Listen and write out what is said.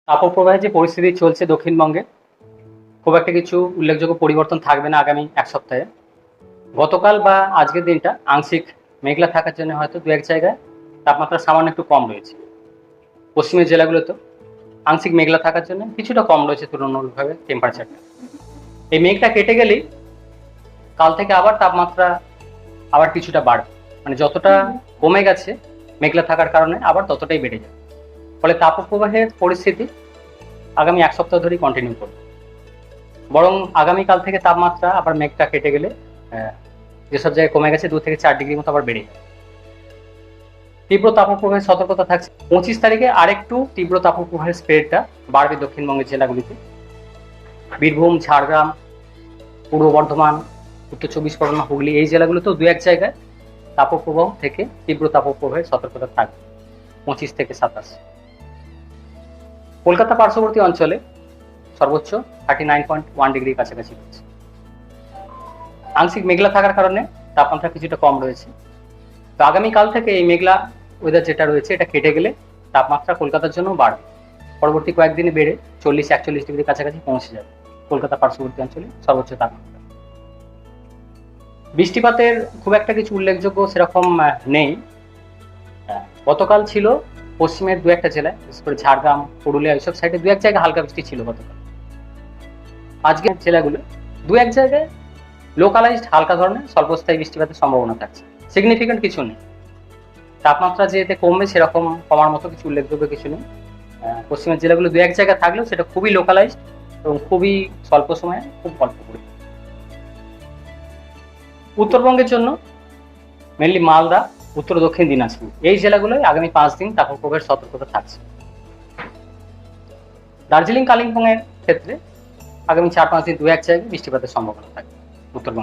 তাপপ্রবাহের যে পরিস্থিতি চলছে দক্ষিণবঙ্গে, খুব একটা কিছু উল্লেখযোগ্য পরিবর্তন থাকবে না আগামী এক সপ্তাহে। গতকাল বা আজকের দিনটা আংশিক মেঘলা থাকার জন্য হয়তো দু এক জায়গায় তাপমাত্রা সামান্য একটু কম রয়েছে। পশ্চিমের জেলাগুলোতে আংশিক মেঘলা থাকার জন্য কিছুটা কম রয়েছে তুলনামূলকভাবে টেম্পারেচারটা। এই মেঘটা কেটে গেলেই কাল থেকে আবার তাপমাত্রা আবার কিছুটা বাড়বে, মানে যতটা কমে গেছে মেঘলা থাকার কারণে আবার ততটাই বেড়ে যাবে। ফলে তাপপ্রবাহের পরিস্থিতি আগামী এক সপ্তাহ ধরেই কন্টিনিউ করবে। বরং আগামীকাল থেকে তাপমাত্রা আবার মেঘটা কেটে গেলে যেসব জায়গায় কমে গেছে 2 থেকে 4 ডিগ্রি মতো আবার বেড়ে যাবে। তীব্র তাপপ্রবাহের সতর্কতা থাকছে। 25 তারিখে আরেকটু তীব্র তাপপ্রবাহের স্প্রেডটা বাড়বে দক্ষিণবঙ্গের জেলাগুলিতে। বীরভূম, ঝাড়গ্রাম, পূর্ব বর্ধমান, উত্তর 24 পরগনা, হুগলি এই জেলাগুলোতেও দু এক জায়গায় তাপপ্রবাহ থেকে তীব্র তাপপ্রবাহের সতর্কতা থাকবে 25 থেকে 27। কলকাতা পার্শ্ববর্তী অঞ্চলে সর্বোচ্চ 39.1 ডিগ্রির কাছাকাছি রয়েছে। আংশিক মেঘলা থাকার কারণে তাপমাত্রা কিছুটা কম রয়েছে। তো আগামীকাল থেকে এই মেঘলা ওয়েদার যেটা রয়েছে এটা কেটে গেলে তাপমাত্রা কলকাতার জন্য বাড়বে। পরবর্তী কয়েকদিনে বেড়ে 40-41 ডিগ্রির কাছাকাছি পৌঁছে যাবে কলকাতা পার্শ্ববর্তী অঞ্চলে সর্বোচ্চ তাপমাত্রা। বৃষ্টিপাতের খুব একটা কিছু উল্লেখযোগ্য সেরকম নেই। গতকাল ছিল পশ্চিমের দু একটা জেলায়, বিশেষ করে ঝাড়গ্রাম, পুরুলিয়া এইসব সাইডে দু এক জায়গায় হালকা বৃষ্টি ছিল গতকাল। আজকের জেলাগুলো দু এক জায়গায় লোকালাইজড হালকা ধরনের স্বল্পস্থায়ী বৃষ্টিপাতের সম্ভাবনা থাকছে। সিগনিফিকেন্ট কিছু নেই। তাপমাত্রা যে এতে কমবে সেরকম কমার মতো কিছু উল্লেখযোগ্য কিছু নেই। পশ্চিমের জেলাগুলো দু এক জায়গায় থাকলেও সেটা খুবই লোকালাইজড এবং খুবই স্বল্প সময়ে খুব অল্প করে। উত্তরবঙ্গের জন্য মেনলি মালদা, উত্তর দক্ষিণ দিনাজপুর এই জেলাগুলোয় আগামী 5 দিন তাপপ্রবাহের সতর্কতা থাকছে। দার্জিলিং, কালিম্পং এর ক্ষেত্রে আগামী 4-5 দিন দু এক জায়গায় বৃষ্টিপাতের সম্ভাবনা থাকবে উত্তরবঙ্গে।